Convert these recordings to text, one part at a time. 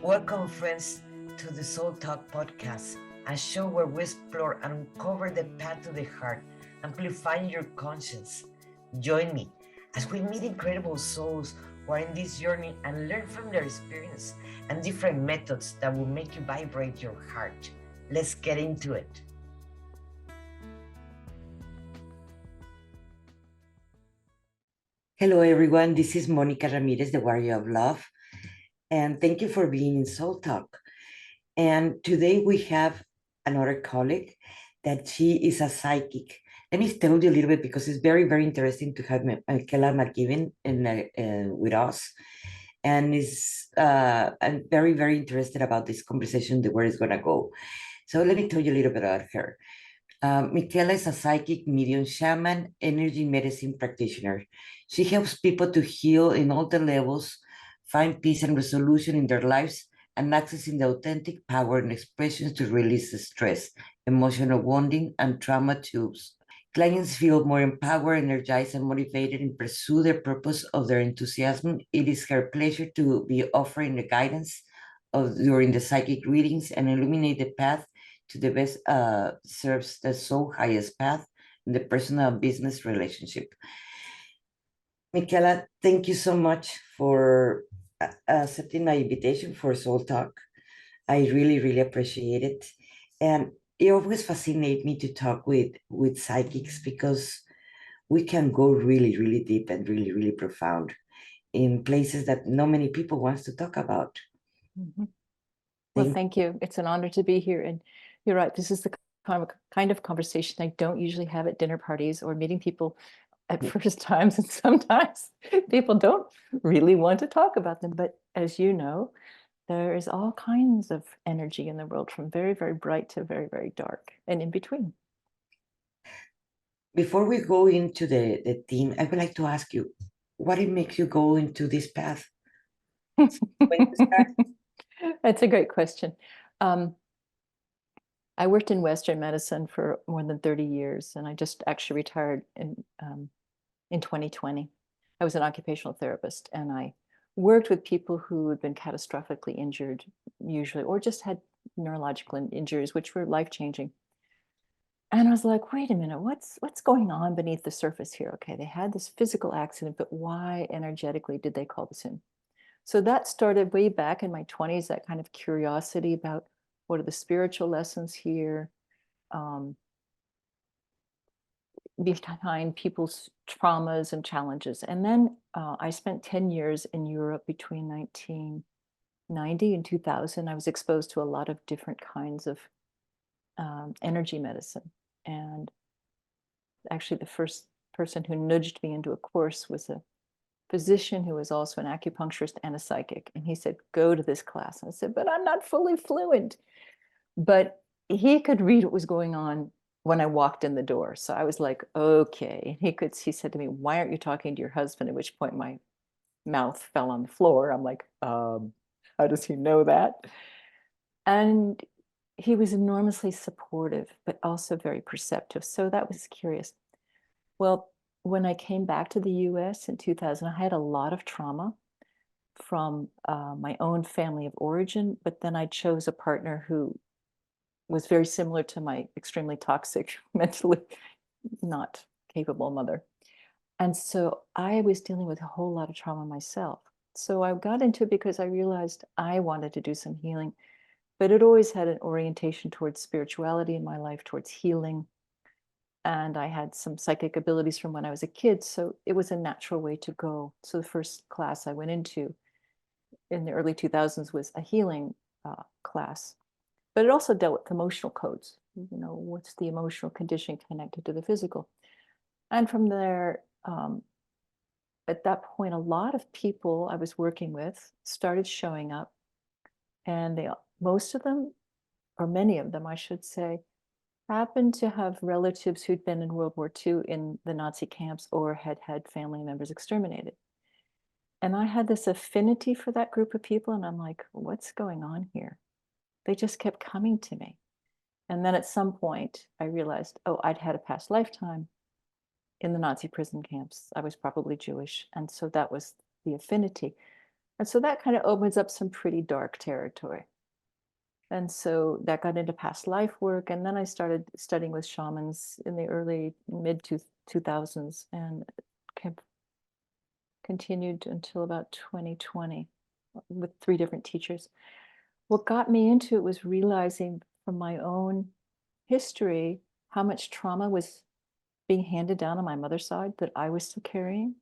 Welcome, friends, to the Soul Talk podcast, a show where we explore and uncover the path to the heart, amplifying your conscience. Join me as we meet incredible souls who are in this journey and learn from their experience and different methods that will make you vibrate your heart. Let's get into it. Hello, everyone. This is Monica Ramirez, the Warrior of Love, and thank you for being in Soul Talk. And today we have another colleague that she is a psychic. Let me tell you a little bit because it's very, very interesting to have Michaella McGivern with us. And I'm very, very interested about this conversation, where it's going to go. So let me tell you a little bit about her. Michaella is a psychic medium, shaman, energy medicine practitioner. She helps people to heal in all the levels, find peace and resolution in their lives, and accessing the authentic power and expressions to release the stress, emotional wounding, and trauma tubes. Clients feel more empowered, energized, and motivated in pursue the purpose of their enthusiasm. It is her pleasure to be offering the guidance during the psychic readings and illuminate the path to the best serves the soul highest path in the personal and business relationship. Michaella, thank you so much for accepting my invitation for Soul Talk. I really, really appreciate it. And it always fascinates me to talk with psychics because we can go really, really deep and really, really profound in places that not many people wants to talk about. Mm-hmm. Well, thank you. It's an honor to be here. And you're right, this is the kind of conversation I don't usually have at dinner parties or meeting people at first times. And sometimes people don't really want to talk about them. But as you know, there is all kinds of energy in the world, from very, very bright to very, very dark and in between. Before we go into the theme, I would like to ask you, what it makes you go into this path? That's a great question. I worked in Western medicine for more than 30 years, and I just actually retired in 2020. I was an occupational therapist, and I worked with people who had been catastrophically injured, usually, or just had neurological injuries, which were life-changing. And I was like, wait a minute, what's going on beneath the surface here? Okay, they had this physical accident, but why energetically did they call this in? So that started way back in my 20s, that kind of curiosity about what are the spiritual lessons here behind people's traumas and challenges. And then I spent 10 years in Europe between 1990 and 2000. I was exposed to a lot of different kinds of energy medicine. And actually the first person who nudged me into a course was a physician who was also an acupuncturist and a psychic. And he said, go to this class. And I said, but I'm not fully fluent. But he could read what was going on when I walked in the door. So I was like, okay. He said to me, why aren't you talking to your husband? At which point my mouth fell on the floor. I'm like, how does he know that? And he was enormously supportive, but also very perceptive. So that was curious. Well, when I came back to the US in 2000, I had a lot of trauma from my own family of origin, but then I chose a partner who was very similar to my extremely toxic, mentally not capable mother. And so I was dealing with a whole lot of trauma myself. So I got into it because I realized I wanted to do some healing, but it always had an orientation towards spirituality in my life, towards healing. And I had some psychic abilities from when I was a kid. So it was a natural way to go. So the first class I went into in the early 2000s was a healing class. But it also dealt with emotional codes. You know, what's the emotional condition connected to the physical? And from there, at that point, a lot of people I was working with started showing up. And most of them, or many of them, I should say, happened to have relatives who'd been in World War II in the Nazi camps or had had family members exterminated. And I had this affinity for that group of people. And I'm like, what's going on here? They just kept coming to me. And then at some point, I realized, oh, I'd had a past lifetime in the Nazi prison camps. I was probably Jewish. And so that was the affinity. And so that kind of opens up some pretty dark territory. And so that got into past life work. And then I started studying with shamans in the early mid 2000s and kept continued until about 2020 with 3 different teachers. What got me into it was realizing from my own history how much trauma was being handed down on my mother's side that I was still carrying.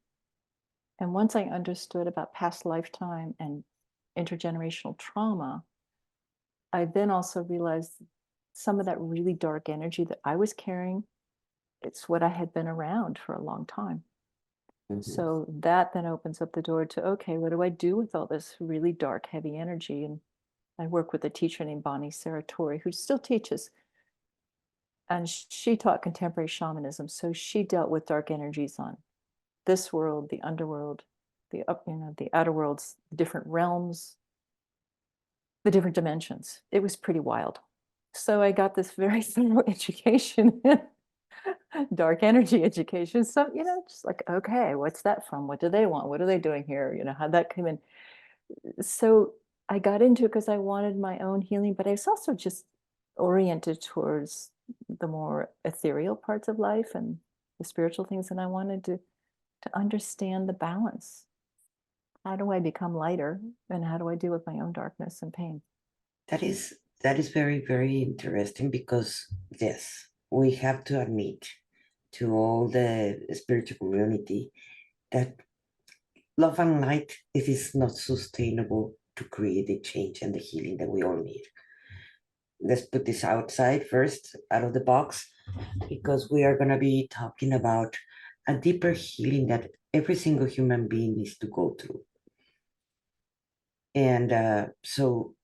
And once I understood about past lifetime and intergenerational trauma, I then also realized some of that really dark energy that I was carrying, it's what I had been around for a long time. Mhm. So that then opens up the door to, okay, what do I do with all this really dark, heavy energy? And I work with a teacher named Bonnie Saratori, who still teaches. And she taught contemporary shamanism. So she dealt with dark energies on this world, the underworld, the outer worlds, the different realms, the different dimensions. It was pretty wild. So I got this very thorough education, dark energy education. So, just like, okay, what's that from? What do they want? What are they doing here? How'd that come in? So I got into it because I wanted my own healing, but I was also just oriented towards the more ethereal parts of life and the spiritual things. And I wanted to understand the balance. How do I become lighter? And how do I deal with my own darkness and pain? That is very, very interesting because yes, we have to admit to all the spiritual community that love and light, it is not sustainable to create the change and the healing that we all need. Let's put this outside first, out of the box, because we are going to be talking about a deeper healing that every single human being needs to go through. And so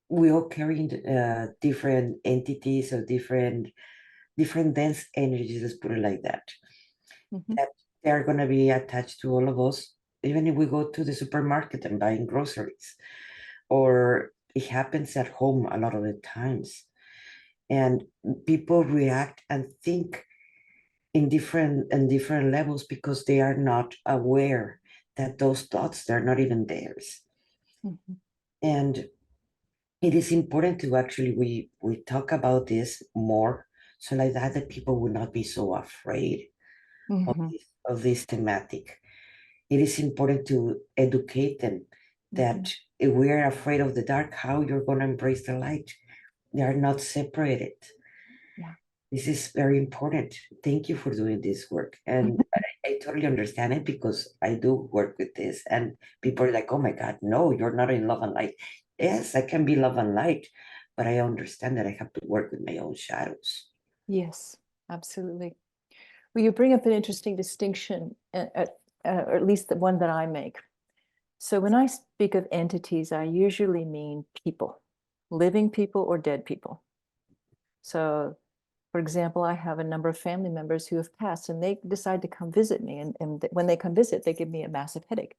we all carry different entities or different dense energies, let's put it like that, Mhm. that they're going to be attached to all of us, even if we go to the supermarket and buying groceries, or it happens at home a lot of the times. And people react and think in different levels because they are not aware that those thoughts, they're not even theirs. Mhm. And it is important to actually we talk about this more, so like that people will not be so afraid of Mhm. this thematic. It is important to educate them Mhm. that if we are afraid of the dark, how you're going to embrace the light. They are not separated. Yeah. This is very important. Thank you for doing this work. And I totally understand it because I do work with this. And people are like, oh my God, no, you're not in love and light. Yes, I can be love and light, but I understand that I have to work with my own shadows. Yes, absolutely. Well, you bring up an interesting distinction, or at least the one that I make. So when I speak of entities, I usually mean people, living people or dead people. So, for example, I have a number of family members who have passed and they decide to come visit me. And when they come visit, they give me a massive headache.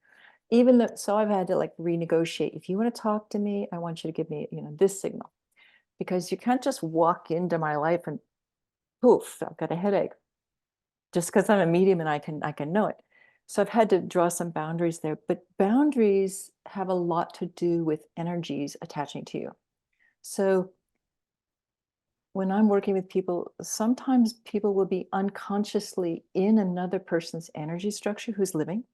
Even though, so I've had to like renegotiate. If you want to talk to me, I want you to give me, this signal, because you can't just walk into my life and poof, I've got a headache just because I'm a medium and I can know it. So I've had to draw some boundaries there, but boundaries have a lot to do with energies attaching to you. So when I'm working with people, sometimes people will be unconsciously in another person's energy structure who's living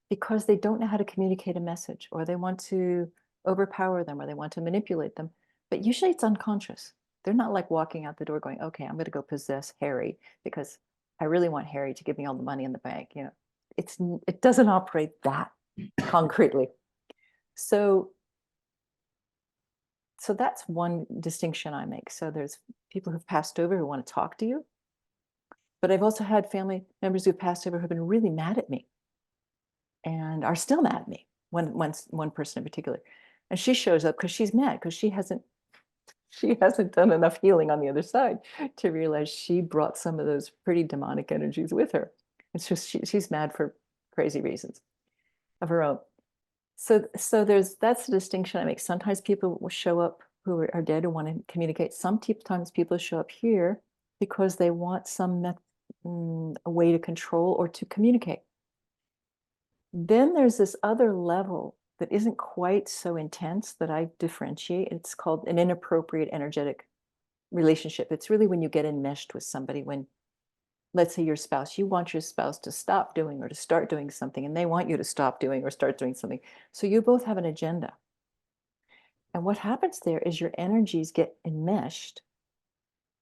because they don't know how to communicate a message, or they want to overpower them, or they want to manipulate them. But usually it's unconscious. They're not like walking out the door going, okay, I'm going to go possess Harry because I really want Harry to give me all the money in the bank. It doesn't operate that concretely. So that's one distinction I make. So there's people who've passed over who want to talk to you, but I've also had family members who've passed over who've been really mad at me and are still mad at me. One person in particular, and she shows up because she's mad because she hasn't done enough healing on the other side to realize she brought some of those pretty demonic energies with her. It's just she's mad for crazy reasons of her own. So that's the distinction I make. Sometimes people will show up who are dead and want to communicate. Sometimes people show up here because they want a way to control or to communicate. Then there's this other level that isn't quite so intense that I differentiate. It's called an inappropriate energetic relationship. It's really when you get enmeshed with somebody, when, let's say, your spouse, you want your spouse to stop doing or to start doing something, and they want you to stop doing or start doing something. So you both have an agenda. And what happens there is your energies get enmeshed,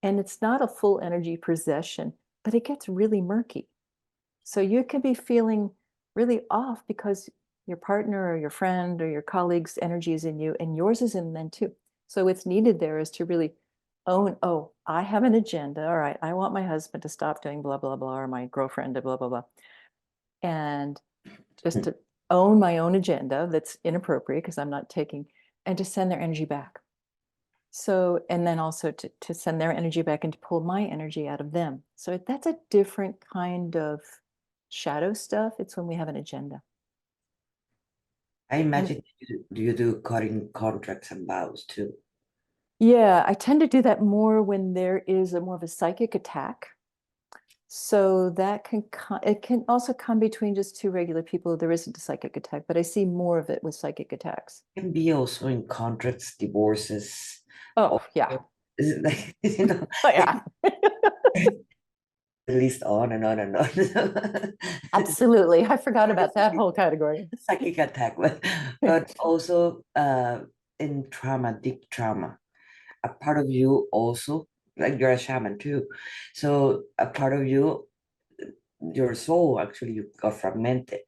and it's not a full energy possession, but it gets really murky. So you could be feeling really off because your partner or your friend or your colleague's energy is in you and yours is in them too. So what's needed there is to really own, oh, I have an agenda. All right, I want my husband to stop doing blah, blah, blah, or my girlfriend to blah, blah, blah. And just to own my own agenda that's inappropriate because I'm not taking, and to send their energy back. So, and then also to send their energy back and to pull my energy out of them. So that's a different kind of shadow stuff. It's when we have an agenda. I And imagine you do cutting contracts and vows too. yeah, I tend to do that more when there is a more of a psychic attack. So that can it can also come between just two regular people. There isn't a psychic attack, but I see more of it with psychic attacks. Can be also in contracts, divorces, Oh, or yeah. like, Oh, yeah. at least on and on and on. Absolutely. I forgot Not a about that whole category. psychic attack, but also in trauma, deep trauma. A part of you also, like you're a shaman too. So a part of you, your soul actually you got fragmented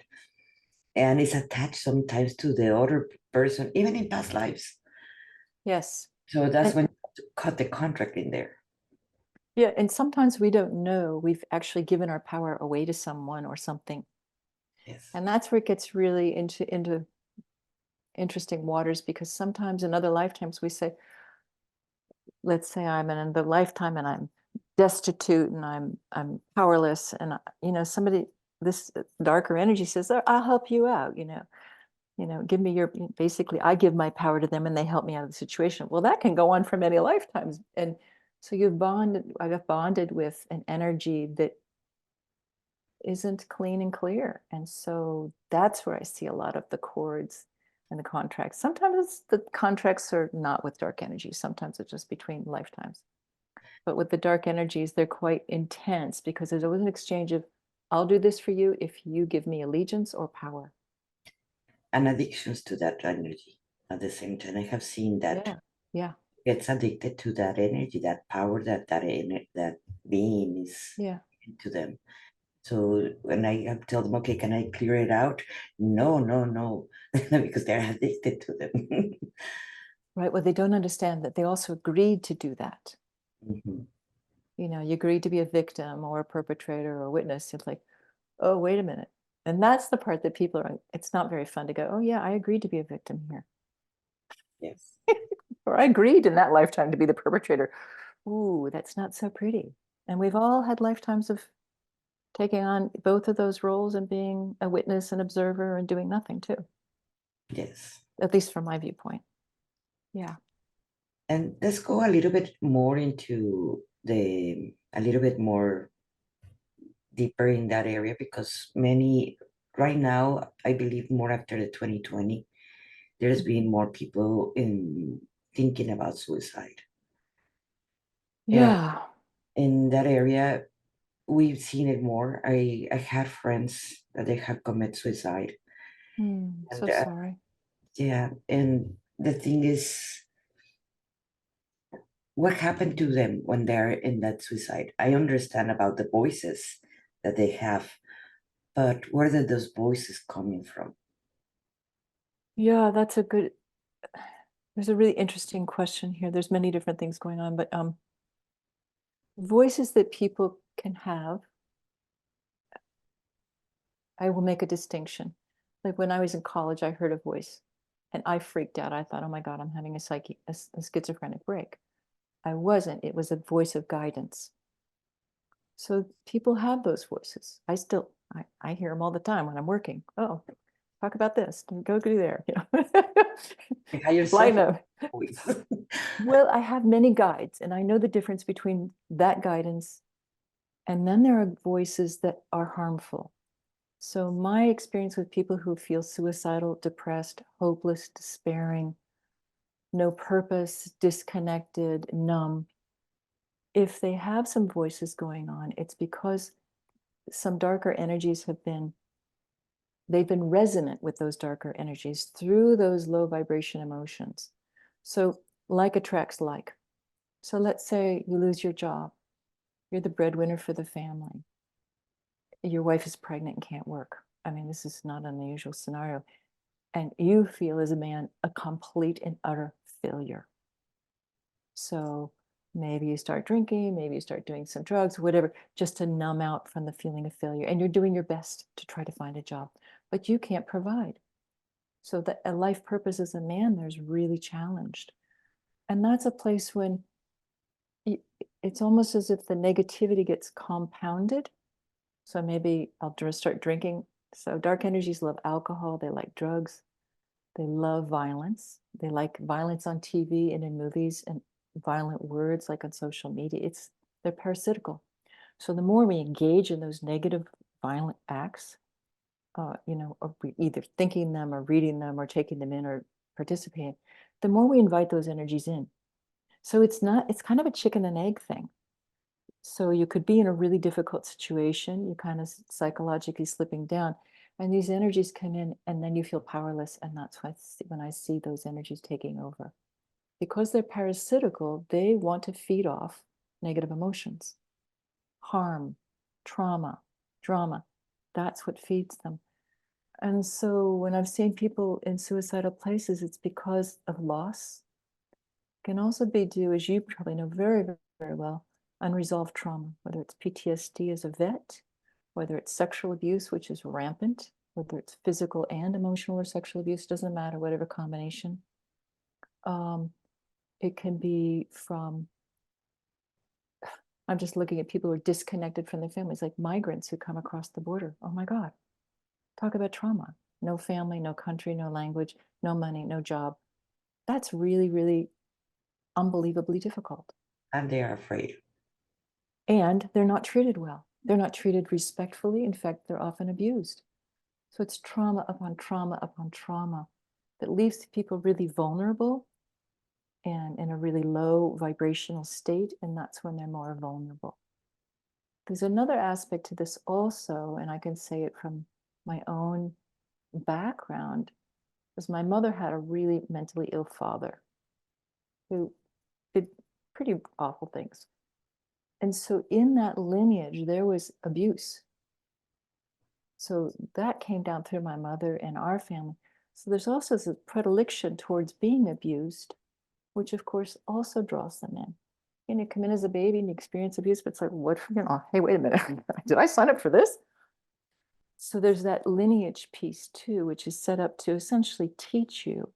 and it's attached sometimes to the other person, even in past lives. Yes. So that's And when you have to cut the contract in there. yeah, and sometimes we don't know we've actually given our power away to someone or something. Yes. And that's where it gets really into interesting waters, because sometimes in other lifetimes we say, let's say I'm in the lifetime and I'm destitute and I'm powerless, and somebody, this darker energy says, "Oh, I'll help you out, give me your," basically I give my power to them and they help me out of the situation. Well, that can go on for many lifetimes. And so I've bonded with an energy that isn't clean and clear. And so that's where I see a lot of the cords and the contracts. Sometimes the contracts are not with dark energy. Sometimes it's just between lifetimes. But with the dark energies, they're quite intense because there's always an exchange of, I'll do this for you if you give me allegiance or power. And addictions to that energy at the same time. I have seen that Yeah. Yeah. gets addicted to that energy, that power that being is Yeah. into them. So when I tell them, okay, can I clear it out? No, no, no, because they're addicted to them. Right. Well, they don't understand that they also agreed to do that. Mhm. You agreed to be a victim or a perpetrator or a witness. It's like, oh, wait a minute. And that's the part that people are, it's not very fun to go, oh, yeah, I agreed to be a victim here. Yes. Or I agreed in that lifetime to be the perpetrator. Ooh, that's not so pretty. And we've all had lifetimes of taking on both of those roles and being a witness and observer and doing nothing too, Yes. at least from my viewpoint. Yeah. And let's go a little bit more into a little bit more deeper in that area because many, right now, I believe more after the 2020, there's been more people in thinking about suicide. And Yeah. in that area, we've seen it more. I had friends that they have committed suicide. So And sorry. yeah, and the thing is, what happened to them when they're in that suicide? I understand about the voices that they have, but where are those voices coming from? Yeah, there's a really interesting question here. There's many different things going on, but voices that people can have, I will make a distinction. Like when I was in college, I heard a voice and I freaked out. I thought, oh my God, I'm having a schizophrenic break. I wasn't. It was a voice of guidance. So people have those voices. I hear them all the time when I'm working. Oh, talk about this. Go do there. You have yourself Line up. a voice. Well, I have many guides, and I know the difference between that guidance and then there are voices that are harmful. So my experience with people who feel suicidal, depressed, hopeless, despairing, no purpose, disconnected, numb, if they have some voices going on, it's because some darker energies they've been resonant with those darker energies through those low vibration emotions. So like attracts like. So let's say you lose your job. You're the breadwinner for the family. Your wife is pregnant and can't work. I mean, this is not an unusual scenario. And you feel as a man a complete and utter failure. So maybe you start drinking, maybe you start doing some drugs, whatever, just to numb out from the feeling of failure. And you're doing your best to try to find a job, but you can't provide. So that a life purpose as a man, there's really challenged. And that's a place when it's almost as if the negativity gets compounded. So maybe I'll just start drinking. So dark energies love alcohol, they like drugs, they love violence. They like violence on TV and in movies and violent words like on social media. They're parasitical. So the more we engage in those negative violent acts, or we either thinking them or reading them or taking them in or participating, the more we invite those energies in. So it's kind of a chicken and egg thing. So you could be in a really difficult situation, you're kind of psychologically slipping down, and these energies come in, and then you feel powerless. And that's when I see those energies taking over. Because they're parasitical, they want to feed off negative emotions, harm, trauma, drama. That's what feeds them. And so when I've seen people in suicidal places, it's because of loss. It can also be due, as you probably know very, very, very well, unresolved trauma, whether it's PTSD as a vet, whether it's sexual abuse, which is rampant, whether it's physical and emotional or sexual abuse, doesn't matter, whatever combination. It can be from, I'm just looking at people who are disconnected from their families, like migrants who come across the border. Oh my God, talk about trauma. No family, no country, no language, no money, no job. That's really, really unbelievably difficult. And they are afraid. And they're not treated well. They're not treated respectfully. In fact, they're often abused. So it's trauma upon trauma upon trauma that leaves people really vulnerable and in a really low vibrational state. And that's when they're more vulnerable. There's another aspect to this also, and I can say it from my own background, was my mother had a really mentally ill father who did pretty awful things. And so in that lineage, there was abuse. So that came down through my mother and our family. So there's also this predilection towards being abused, which of course also draws them in. You come in as a baby and you experience abuse, but it's like, what, hey, wait a minute, did I sign up for this? So there's that lineage piece too, which is set up to essentially teach you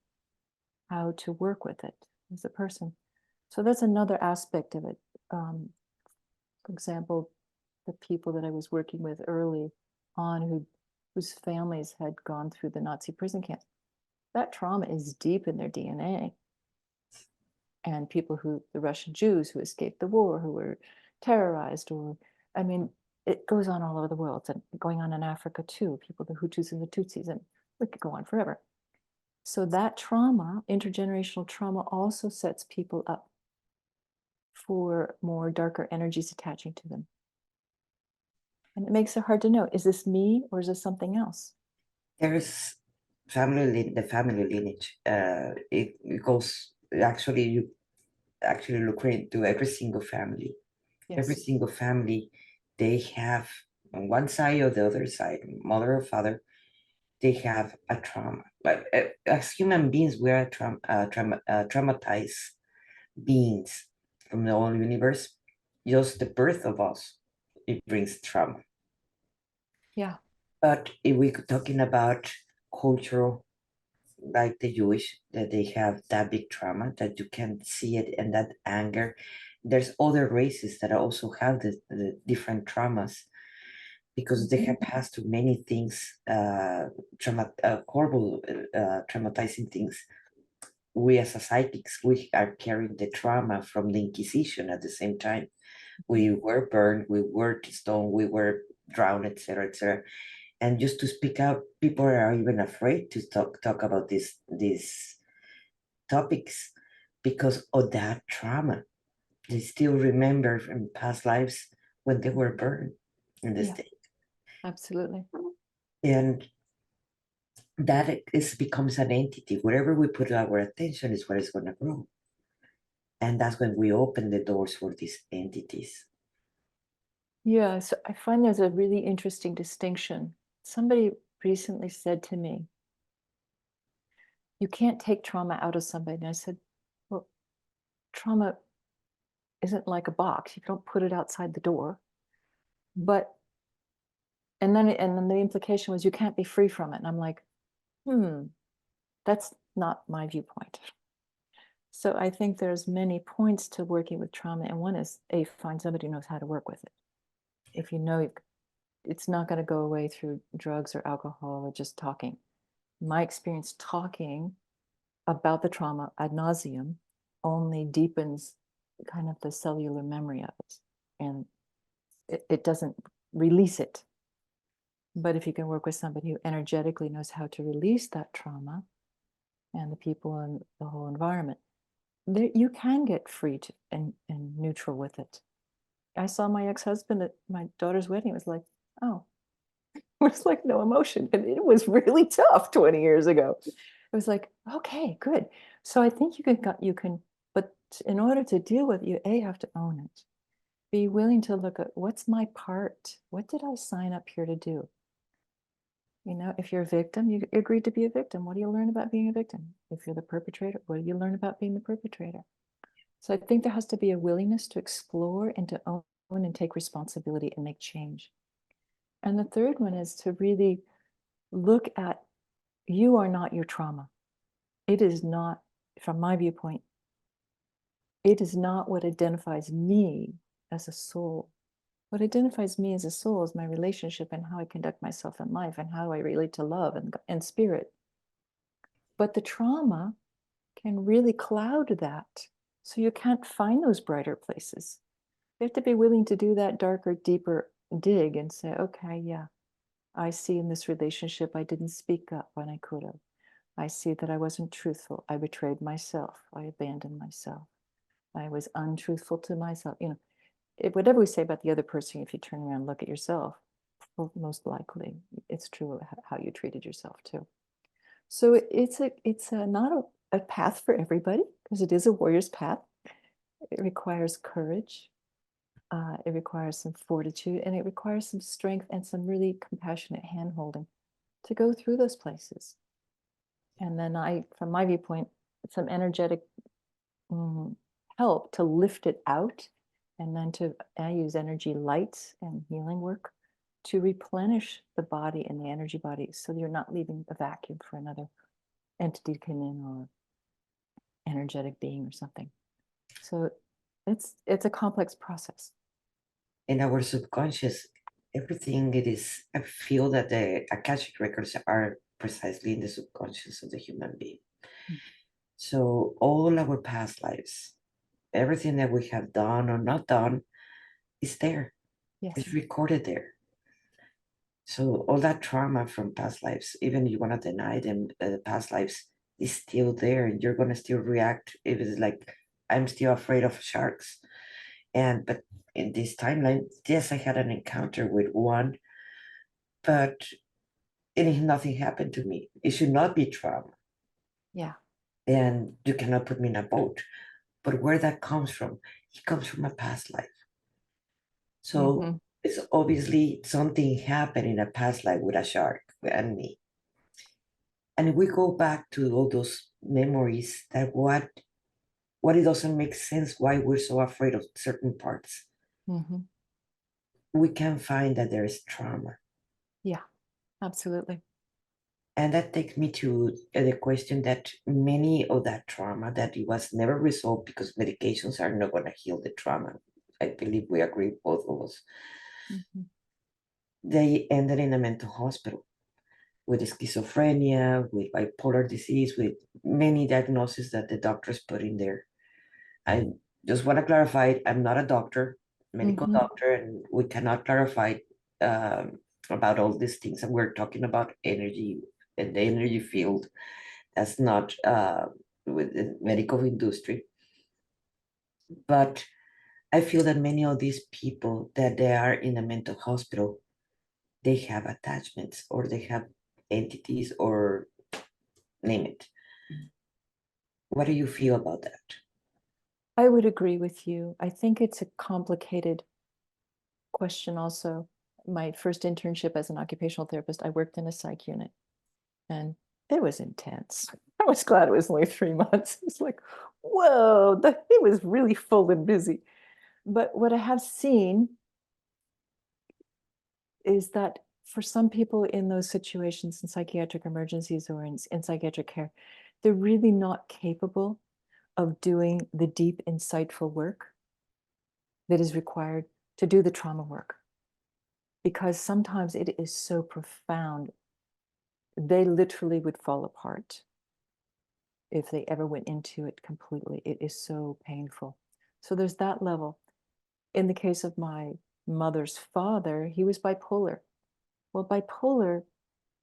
how to work with it as a person. So that's another aspect of it. For example, the people that I was working with early on whose families had gone through the Nazi prison camps, that trauma is deep in their DNA. And people the Russian Jews who escaped the war, who were terrorized, it goes on all over the world. It's going on in Africa too, people, the Hutus and the Tutsis, and we could go on forever. So that trauma, intergenerational trauma, also sets people up for more darker energies attaching to them. And it makes it hard to know, is this me or is this something else? There's the family lineage. It goes, actually, you actually look into every single family. Yes. Every single family, they have on one side or the other side, mother or father, they have a trauma. But as human beings, we are traumatized beings from the whole universe. Just the birth of us, it brings trauma. Yeah. But if we're talking about cultural, like the Jewish, that they have that big trauma that you can see it and that anger. There's other races that also have the different traumas because they have passed through many things, horrible, traumatizing things. We as a psychics, we are carrying the trauma from the Inquisition at the same time. We were burned, we were stoned, we were drowned, etc., etc. And just to speak out, people are even afraid to talk about these topics because of that trauma. They still remember from past lives when they were burned in the stake. Absolutely. And that becomes an entity. Wherever we put our attention is where it's going to grow. And that's when we open the doors for these entities. Yeah, so I find there's a really interesting distinction. Somebody recently said to me, you can't take trauma out of somebody. And I said, well, trauma isn't like a box. You don't put it outside the door. But, and then the implication was you can't be free from it. And I'm like, that's not my viewpoint. So I think there's many points to working with trauma. And one is, find somebody who knows how to work with it. If you know it's not going to go away through drugs or alcohol or just talking. My experience talking about the trauma ad nauseum only deepens kind of the cellular memory of it. And it doesn't release it. But if you can work with somebody who energetically knows how to release that trauma and the people and the whole environment, you can get free and neutral with it. I saw my ex-husband at my daughter's wedding. It was like, oh, it was like no emotion. And it was really tough 20 years ago. It was like, okay, good. So I think you can, but in order to deal with it, you have to own it. Be willing to look at what's my part? What did I sign up here to do? You know, if you're a victim, you agreed to be a victim. What do you learn about being a victim? If you're the perpetrator, what do you learn about being the perpetrator? So I think there has to be a willingness to explore and to own and take responsibility and make change. And the third one is to really look at, you are not your trauma. It is not, from my viewpoint, it is not what identifies me as a soul. What identifies me as a soul is my relationship and how I conduct myself in life and how I relate to love and spirit. But the trauma can really cloud that. So you can't find those brighter places. You have to be willing to do that darker, deeper dig and say, okay, yeah, I see in this relationship I didn't speak up when I could have. I see that I wasn't truthful. I betrayed myself. I abandoned myself. I was untruthful to myself. You know, whatever we say about the other person, if you turn around and look at yourself, well, most likely it's true how you treated yourself too. So it's not a path for everybody, because it is a warrior's path. It requires courage. It requires some fortitude, and it requires some strength and some really compassionate hand-holding to go through those places. And then from my viewpoint, some energetic help to lift it out, and then I use energy lights and healing work to replenish the body and the energy body, so you're not leaving a vacuum for another entity to come in or energetic being or something. So it's a complex process. In our subconscious, everything it is, I feel that the Akashic records are precisely in the subconscious of the human being. So all our past lives, everything that we have done or not done is there. Yes. It's recorded there. So all that trauma from past lives, even if you want to deny them, past lives, is still there, and you're gonna still react if it's like, I'm still afraid of sharks. But in this timeline, yes, I had an encounter with one, but nothing happened to me. It should not be trauma. Yeah. And you cannot put me in a boat. But where that comes from, it comes from a past life. So it's obviously something happened in a past life with a shark and me. And if we go back to all those memories, that what it doesn't make sense why we're so afraid of certain parts. We can find that there is trauma. Yeah, absolutely. And that takes me to the question that many of that trauma that it was never resolved because medications are not going to heal the trauma. I believe we agree, both of us. They ended in a mental hospital with schizophrenia, with bipolar disease, with many diagnoses that the doctors put in there. I just want to clarify, I'm not a doctor, medical doctor, and we cannot clarify about all these things, and we're talking about energy and the energy field. That's not with the medical industry, but I feel that many of these people that they are in a mental hospital, they have attachments or they have entities or name it. What do you feel about that? I would agree with you. I think it's a complicated question also. My first internship as an occupational therapist, I worked in a psych unit, and it was intense. I was glad it was only 3 months. It's like, whoa, it was really full and busy. But what I have seen is that for some people in those situations in psychiatric emergencies or in psychiatric care, they're really not capable of doing the deep, insightful work that is required to do the trauma work. Because sometimes it is so profound, they literally would fall apart if they ever went into it completely. It is so painful. So there's that level. In the case of my mother's father, he was bipolar. Well, bipolar,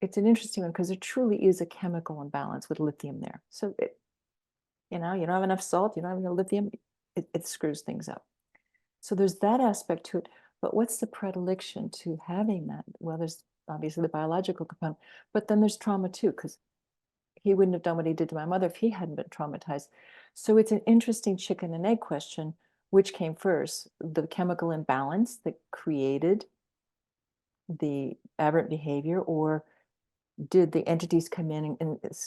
it's an interesting one because there truly is a chemical imbalance with lithium there. So, you don't have enough salt, you don't have enough lithium, it screws things up. So there's that aspect to it. But what's the predilection to having that? Well, there's obviously the biological component, but then there's trauma too, because he wouldn't have done what he did to my mother if he hadn't been traumatized. So it's an interesting chicken and egg question. Which came first, the chemical imbalance that created the aberrant behavior, or did the entities come in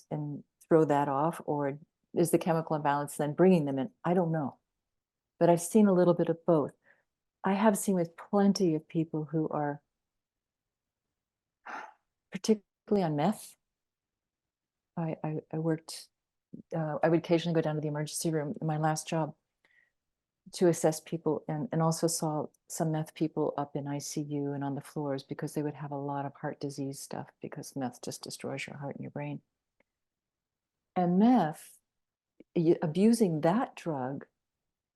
and throw that off, or is the chemical imbalance then bringing them in? I don't know. But I've seen a little bit of both. I have seen with plenty of people who are particularly on meth. I worked, I would occasionally go down to the emergency room in my last job to assess people, and also saw some meth people up in ICU and on the floors because they would have a lot of heart disease stuff because meth just destroys your heart and your brain. And meth, abusing that drug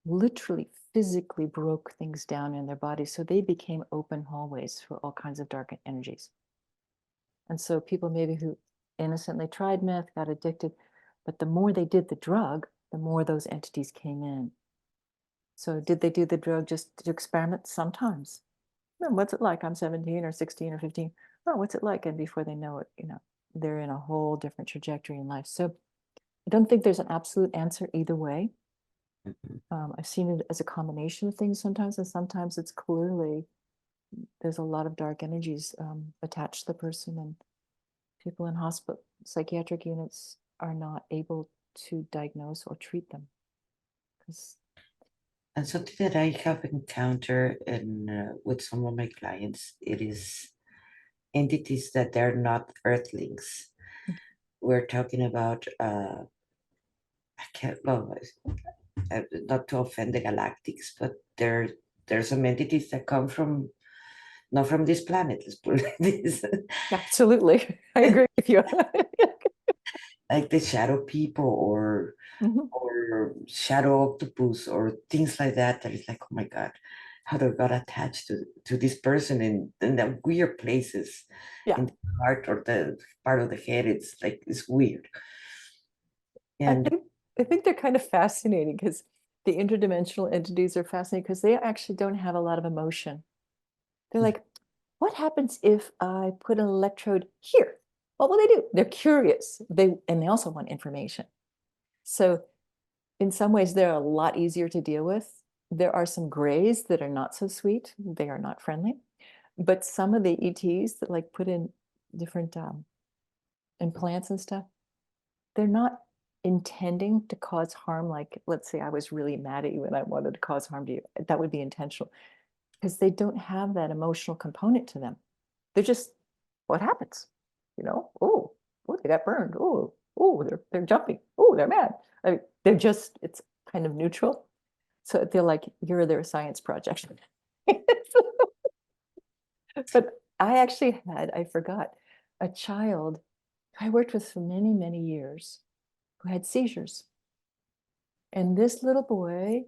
literally physically broke things down in their body. So they became open hallways for all kinds of dark energies. And so people maybe who innocently tried meth, got addicted, but the more they did the drug, the more those entities came in. So did they do the drug just to experiment? Sometimes. No, what's it like? I'm 17 or 16 or 15. Oh, what's it like? And before they know it, they're in a whole different trajectory in life. So I don't think there's an absolute answer either way. Mhm. I've seen it as a combination of things sometimes, and sometimes it's clearly there's a lot of dark energies attached to the person, and people in hospital psychiatric units are not able to diagnose or treat them because And something that I have encountered in with some of my clients, it is entities that they're not earthlings. We're talking about I can't well, not to offend the galactics, but there's some entities that come from not from this planet. Let's put it like this, absolutely, I agree with you. like the shadow people Mhm. or shadow octopus or things like that. That is like, oh my God, how they got attached to this person in the weird places Yeah, in the heart or the part of the head. It's like it's weird. I And think I think they're kind of fascinating because the interdimensional entities are fascinating because they actually don't have a lot of emotion. They're like, what happens if I put an electrode here? What will they do? They're curious. They also want information. So in some ways, they're a lot easier to deal with. There are some grays that are not so sweet. They are not friendly. But some of the ETs that like put in different implants and stuff, they're not intending to cause harm. Like, let's say I was really mad at you and I wanted to cause harm to you. That would be intentional because they don't have that emotional component to them. They're just, what happens? Oh, they got burned. Oh, they're jumping. Oh, they're mad. I mean, it's kind of neutral. So they're like, you're their science project. But I forgot, a child I worked with for many, many years who had seizures. And this little boy,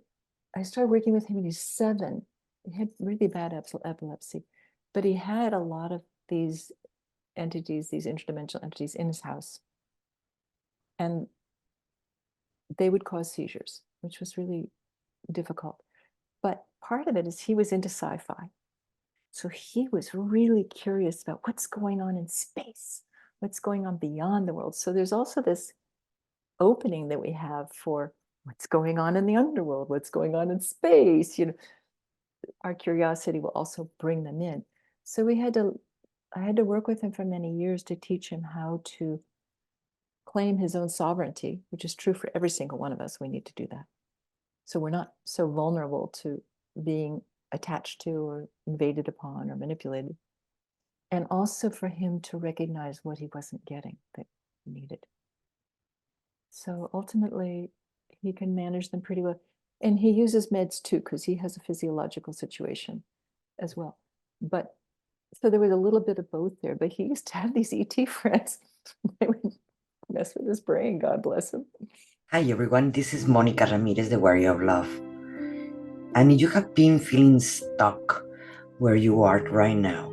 I started working with him when he was 7. He had really bad epilepsy, but he had a lot of these entities, these interdimensional entities in his house. And they would cause seizures, which was really difficult. But part of it is he was into sci-fi. So he was really curious about what's going on in space, what's going on beyond the world. So there's also this opening that we have for what's going on in the underworld, what's going on in space. You know, our curiosity will also bring them in. So I had to work with him for many years to teach him how to claim his own sovereignty, which is true for every single one of us. We need to do that. So we're not so vulnerable to being attached to or invaded upon or manipulated. And also for him to recognize what he wasn't getting that he needed. So ultimately, he can manage them pretty well. And he uses meds too, because he has a physiological situation as well. But so there was a little bit of both there, but he used to have these ET friends. They would mess with his brain, God bless him. Hi everyone, this is Monica Ramirez, the Warrior of Love. And if you have been feeling stuck where you are right now,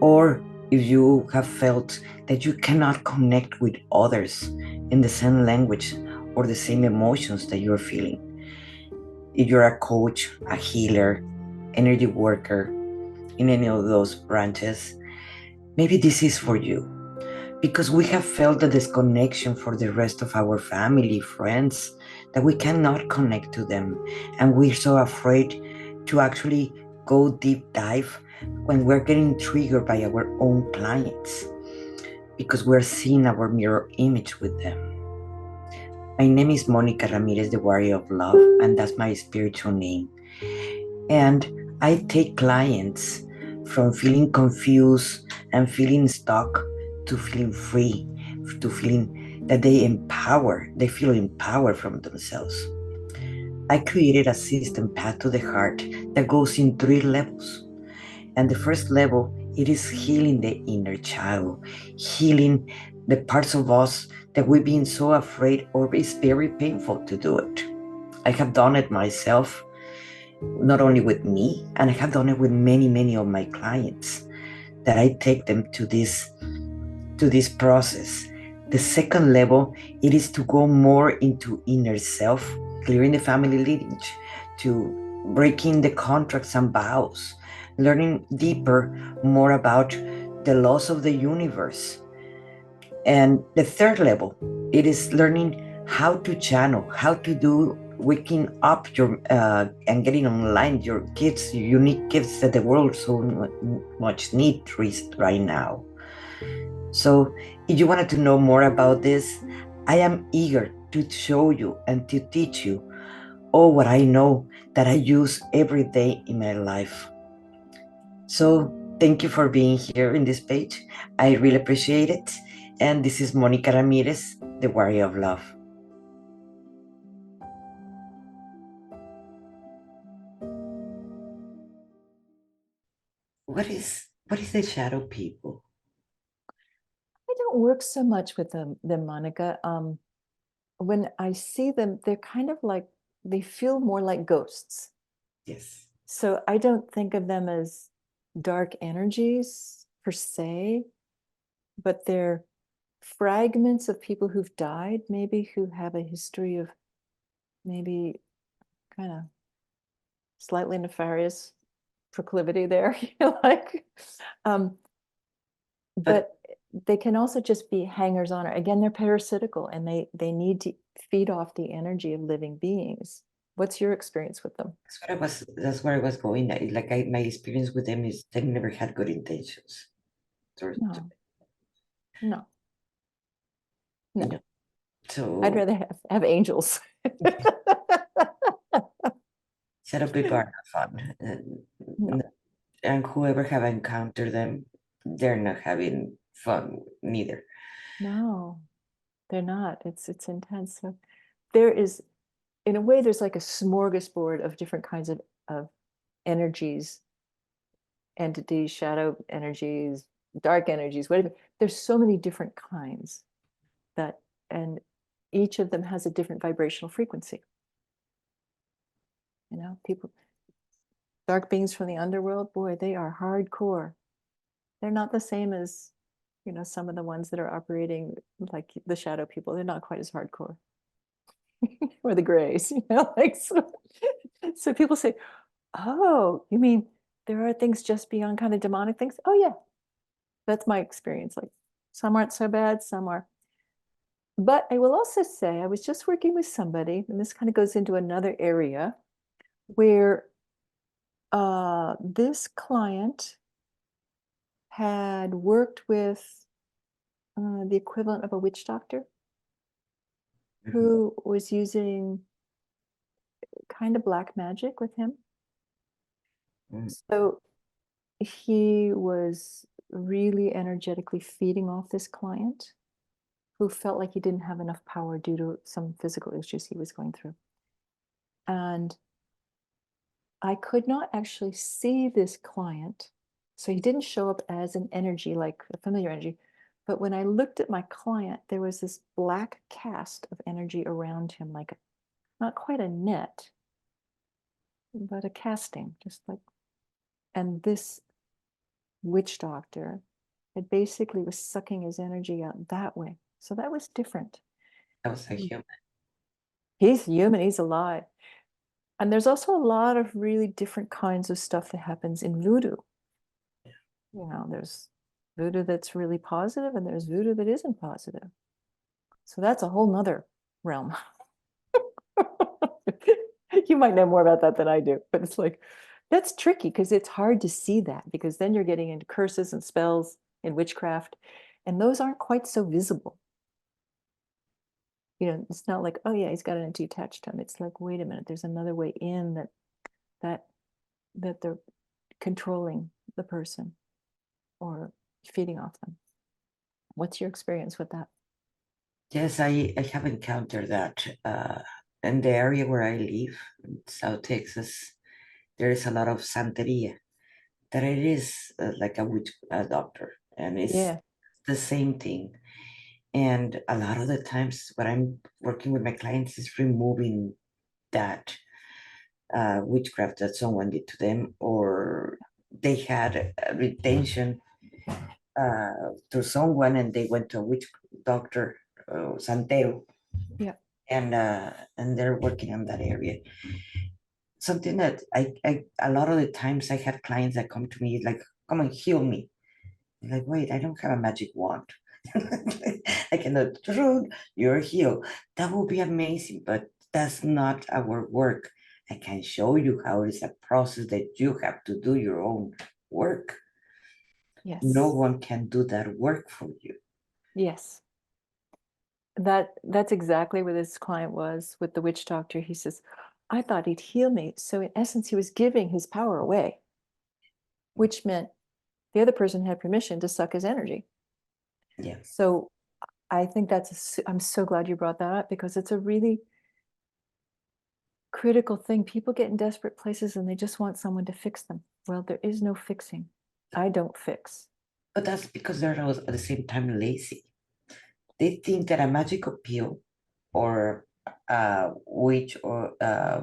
or if you have felt that you cannot connect with others in the same language or the same emotions that you're feeling, if you're a coach, a healer, energy worker in any of those branches, maybe this is for you. Because we have felt the disconnection for the rest of our family, friends, that we cannot connect to them. And we're so afraid to actually go deep dive when we're getting triggered by our own clients, because we're seeing our mirror image with them. My name is Monica Ramirez, the Warrior of Love, and that's my spiritual name. And I take clients from feeling confused and feeling stuck to feeling free, to feeling that they feel empowered from themselves. I created a system, Path to the Heart, that goes in 3 levels. And the first level, it is healing the inner child, healing the parts of us that we've been so afraid, or it's very painful to do it. I have done it myself, not only with me, and I have done it with many of my clients, that I take them to this process. The second level, it is to go more into inner self, clearing the family lineage, to breaking the contracts and vows, learning deeper more about the laws of the universe. And the third level, it is learning how to channel, how to do waking up your and getting online your gifts, your unique gifts that the world so much needs right now. So if you wanted to know more about this, I am eager to show you and to teach you all what I know that I use every day in my life. So thank you for being here in this page. I really appreciate it. And this is Monica Ramirez, the Warrior of Love. What is the shadow people? I don't work so much with them, Monica. When I see them, they're kind of like, they feel more like ghosts. Yes. So I don't think of them as dark energies per se, but they're fragments of people who've died, maybe who have a history of maybe kind of slightly nefarious proclivity there, you know, like, but they can also just be hangers on. Again, they're parasitical, and they need to feed off the energy of living beings. What's your experience with them? That's where I was going. My experience with them is they never had good intentions. No, no, You no. know, so I'd rather have angels. shadow people are not fun. No, And whoever have encountered them, they're not having fun neither. no, they're not. It's intense. So there is, in a way, there's like a smorgasbord of different kinds of energies, entities, shadow energies, dark energies, whatever. There's so many different kinds that, and each of them has a different vibrational frequency. You know, people, dark beings from the underworld, boy, they are hardcore. They're not the same as, some of the ones that are operating like the shadow people. They're not quite as hardcore. Or the grays, like so people say, oh, you mean there are things just beyond kind of demonic things? Oh yeah, that's my experience. Like some aren't so bad, some are. But I will also say I was just working with somebody, and this kind of goes into another area where this client had worked with the equivalent of a witch doctor who was using kind of black magic with him. Mm. So he was really energetically feeding off this client who felt like he didn't have enough power due to some physical issues he was going through. And I could not actually see this client. So he didn't show up as an energy, like a familiar energy. But when I looked at my client, there was this black cast of energy around him, like not quite a net, but a casting, just like, and this witch doctor, it basically was sucking his energy out that way. So that was different. That was a human. He's human, he's alive. And there's also a lot of really different kinds of stuff that happens in voodoo. There's voodoo that's really positive and there's voodoo that isn't positive. So that's a whole nother realm. You might know more about that than I do, but it's like, that's tricky because it's hard to see that, because then you're getting into curses and spells and witchcraft, and those aren't quite so visible. It's not like, oh yeah, he's got an entity attached to him. It's like, wait a minute, there's another way in that they're controlling the person or feeding off them. What's your experience with that? Yes, I have encountered that. In the area where I live, in South Texas, there is a lot of Santeria, that it is like a witch doctor, and it's Yeah. the same thing. And a lot of the times, when I'm working with my clients, is removing that witchcraft that someone did to them, or they had a retention to someone and they went to a witch doctor, Santero, Yeah. and they're working on that area. Something that I a lot of the times I have clients that come to me like, come and heal me. I'm like, wait, I don't have a magic wand. I cannot run, you're healed. That would be amazing, but that's not our work. I can show you how it's a process that you have to do your own work. No Yes. one can do that work for you. Yes. That's exactly where this client was with the witch doctor. He says, I thought he'd heal me. So in essence, he was giving his power away, which meant the other person had permission to suck his energy. Yeah. So I think I'm so glad you brought that up, because it's a really critical thing. People get in desperate places and they just want someone to fix them. Well, there is no fixing. I don't fix. But that's because they're at the same time lazy. They think that a magical pill or witch or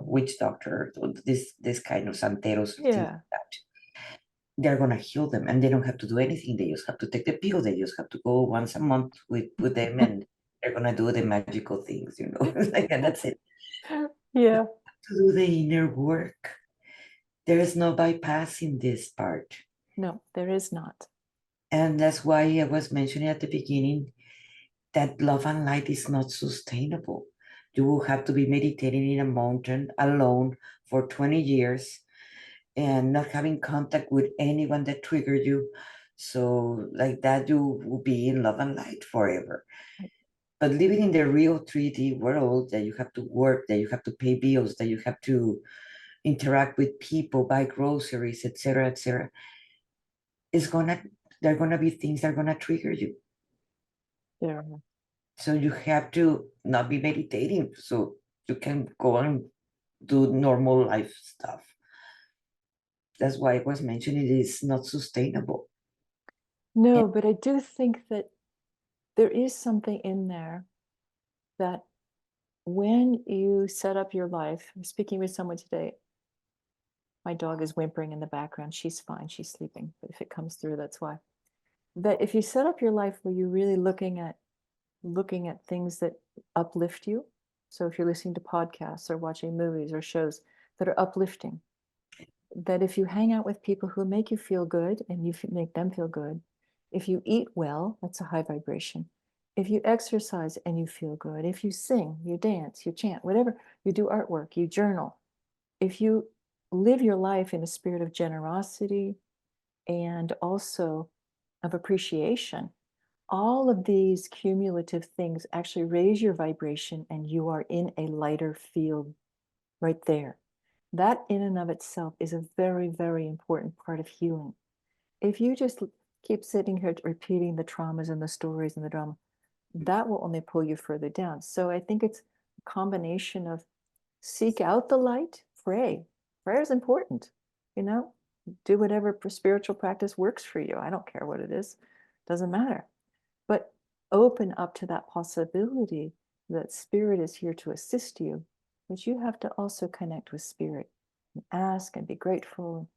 witch doctor, or this kind of santeros or things Yeah. like that, they're gonna heal them and they don't have to do anything. They just have to take the pill. They just have to go once a month with them and they're gonna do the magical things, like, and that's it. Yeah. To do the inner work. There is no bypassing this part. No, there is not. And that's why I was mentioning at the beginning that love and light is not sustainable. You will have to be meditating in a mountain alone for 20 years and not having contact with anyone that triggered you. So, like that, you will be in love and light forever. But living in the real 3D world, that you have to work, that you have to pay bills, that you have to interact with people, buy groceries, etc., is gonna there are gonna be things that are gonna trigger you. Yeah. So you have to not be meditating so you can go and do normal life stuff. That's why I was mentioning it is not sustainable. And No, but I do think that there is something in there that when you set up your life, I'm speaking with someone today. My dog is whimpering in the background. She's fine. She's sleeping. But if it comes through, that's why. that if you set up your life where you're really looking at things that uplift you. So if you're listening to podcasts or watching movies or shows that are uplifting, that if you hang out with people who make you feel good and you make them feel good, if you eat well, that's a high vibration. If you exercise and you feel good, if you sing, you dance, you chant, whatever, you do artwork, you journal, if you live your life in a spirit of generosity and also of appreciation, all of these cumulative things actually raise your vibration and you are in a lighter field right there. That in and of itself is a very, very important part of healing. If you just keep sitting here repeating the traumas and the stories and the drama, that will only pull you further down. So I think it's a combination of seek out the light, pray. Prayer is important, you know, do whatever spiritual practice works for you. I don't care what it is, doesn't matter. But open up to that possibility that spirit is here to assist you, but you have to also connect with spirit and ask and be grateful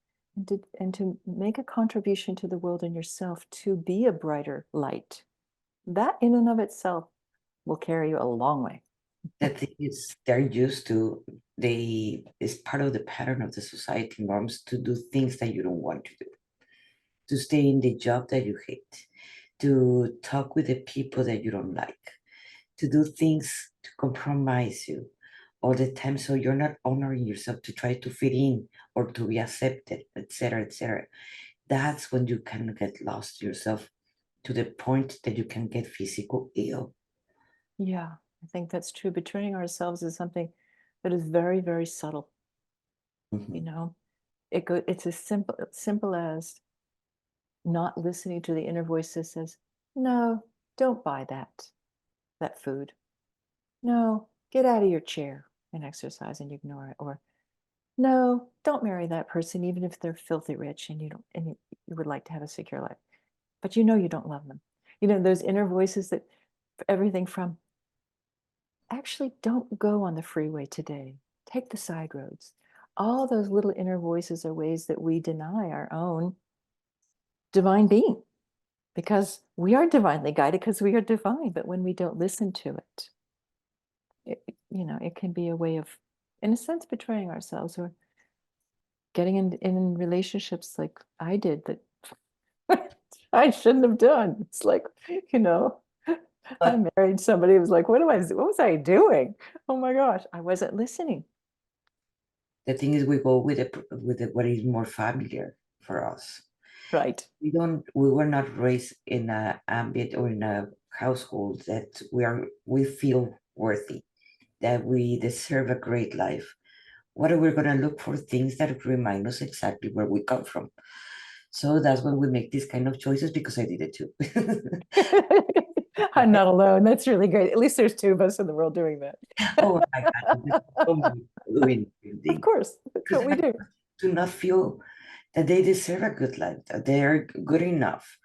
and to make a contribution to the world and yourself to be a brighter light. That in and of itself will carry you a long way. The thing is, they're used to, it's part of the pattern of the society norms to do things that you don't want to do, to stay in the job that you hate, to talk with the people that you don't like, to do things to compromise you all the time. So you're not honoring yourself to try to fit in or to be accepted, etc., etc. That's when you can get lost yourself to the point that you can get physical ill. Yeah, I think that's true. Betraying ourselves is something that is very, very subtle. You Mhm. know, it's as simple as not listening to the inner voice that says, no, don't buy that food. No, get out of your chair and exercise and ignore it. Or no, don't marry that person, even if they're filthy rich and you would like to have a secure life. But you know you don't love them. You know, those inner voices that everything from actually don't go on the freeway today. Take the side roads. All those little inner voices are ways that we deny our own divine being because we are divinely guided because we are divine. But when we don't listen to it can be a way of, in a sense, betraying ourselves or getting in relationships like I did that I shouldn't have done. It's like, you know, I But married somebody who was like, what was I doing? Oh my gosh, I wasn't listening. the thing is, we go with what is more familiar for us. Right. We were not raised in a ambient or in a household that we feel worthy, that we deserve a great life. What are we going to look for? Things that remind us exactly where we come from. So that's when we make these kind of choices, because I did it too. I'm not alone. That's really great. At least there's two of us in the world doing that. Oh my God, there's so many people doing Of things course, that's because what we do. do not feel that they deserve a good life, that they are good enough,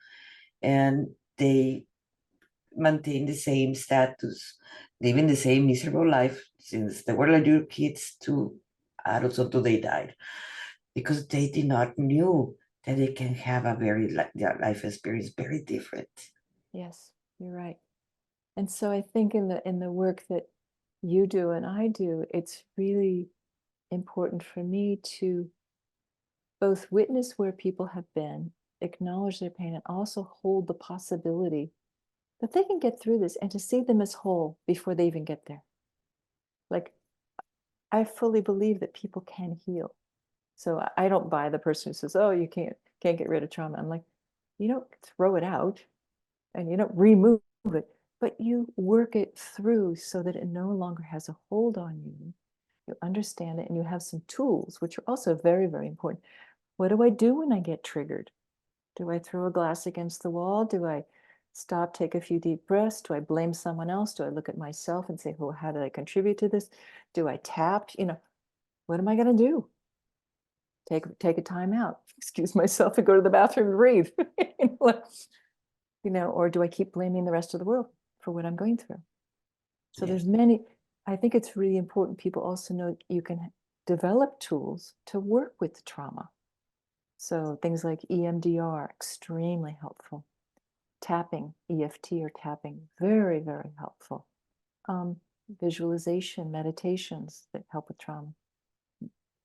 and they maintain the same status, living the same miserable life since they were like your kids to adults until they died, because they did not knew that they can have a their life experience very different. Yes, you're right. And so I think in the work that you do and I do, it's really important for me to both witness where people have been, acknowledge their pain, and also hold the possibility that they can get through this and to see them as whole before they even get there. Like, I fully believe that people can heal. So I don't buy the person who says, "Oh, you can't get rid of trauma." I'm like, you don't throw it out and you don't remove it, but you work it through so that it no longer has a hold on you. You understand it and you have some tools, which are also very, very important. What do I do when I get triggered? Do I throw a glass against the wall? Do I stop, take a few deep breaths? Do I blame someone else? Do I look at myself and say, well, how did I contribute to this? Do I tap? What am I going to do? Take a time out, excuse myself and go to the bathroom and breathe. Or do I keep blaming the rest of the world for what I'm going through? So Yes. I think it's really important people also know you can develop tools to work with trauma. So things like EMDR, extremely helpful. tapping, EFT or tapping, very, very helpful. Visualization, meditations that help with trauma.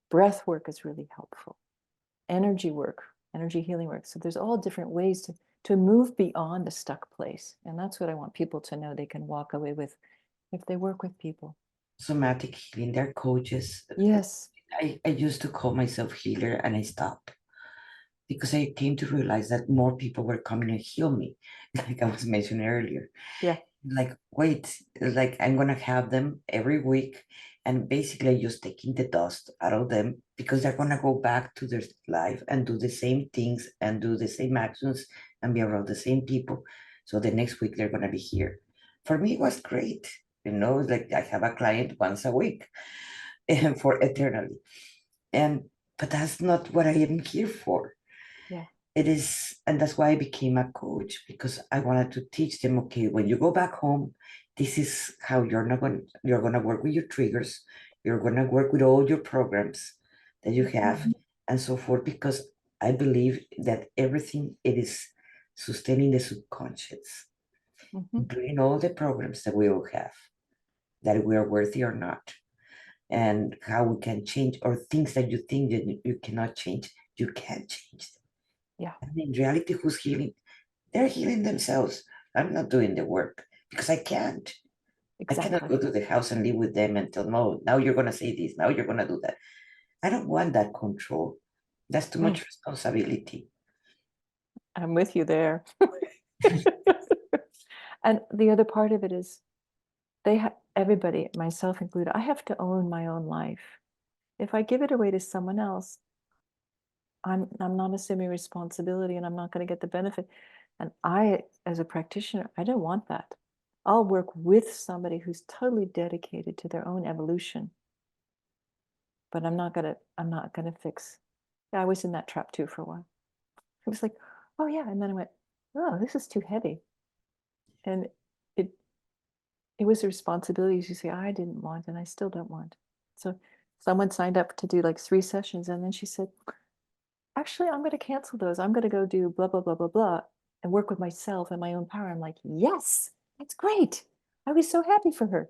Breath work is really helpful. Energy work, energy healing work. So there's all different ways to move beyond a stuck place. And that's what I want people to know they can walk away with if they work with people. Somatic healing, they're coaches. Yes. I used to call myself healer and I stopped because I came to realize that more people were coming to heal me, like I was mentioning earlier. Yeah. Like, wait, like I'm gonna have them every week, and basically just taking the dust out of them because they're gonna go back to their life and do the same things and do the same actions and be around the same people. So the next week they're gonna be here. For me, it was great. Like I have a client once a week and for eternally. And but that's not what I am here for. Yeah. It is, and that's why I became a coach, because I wanted to teach them, okay, when you go back home, this is how you're gonna work with your triggers, you're gonna work with all your programs that you have, and so forth, because I believe that everything it is sustaining the subconscious, including all the programs that we all have, that we are worthy or not, and how we can change, or things that you think that you cannot change, you can change them. Yeah. And in reality, who's healing? They're healing themselves. I'm not doing the work because I can't. I cannot Exactly. go to the house and live with them and tell, no, now you're going to say this, now you're going to do that. I don't want that control. That's too much responsibility. I'm with you there. And the other part of it is everybody, myself included, I have to own my own life. If I give it away to someone else, I'm not assuming responsibility and I'm not going to get the benefit. And I, as a practitioner, I don't want that. I'll work with somebody who's totally dedicated to their own evolution. But I'm not gonna fix. Yeah, I was in that trap too for a while. It was like, oh yeah, and then I went, oh, this is too heavy. And it it was a responsibility you say, I didn't want and I still don't want. So someone signed up to do like 3 sessions and then she said, actually, I'm going to cancel those. I'm going to go do blah, blah, blah, blah, blah, and work with myself and my own power. I'm like, yes, that's great. I was so happy for her.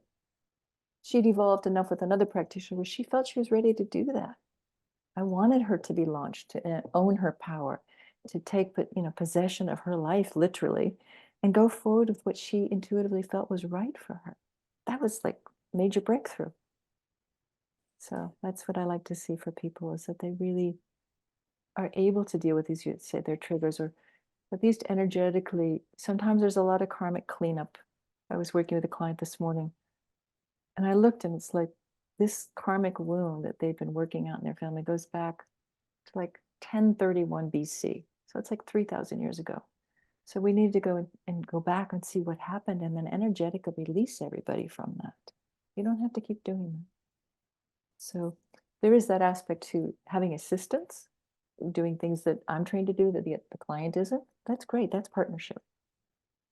She'd evolved enough with another practitioner where she felt she was ready to do that. I wanted her to be launched, to own her power, to take possession of her life, literally, and go forward with what she intuitively felt was right for her. That was like major breakthrough. So that's what I like to see for people, is that they really are able to deal with these, you say, their triggers, or at least energetically. Sometimes there's a lot of karmic cleanup. I was working with a client this morning, and I looked, and it's like this karmic wound that they've been working out in their family goes back to like 1031 BC. So it's like 3,000 years ago. So we need to go and go back and see what happened, and then energetically release everybody from that. You don't have to keep doing that. So there is that aspect to having assistance, doing things that I'm trained to do that the client isn't. That's great. That's partnership.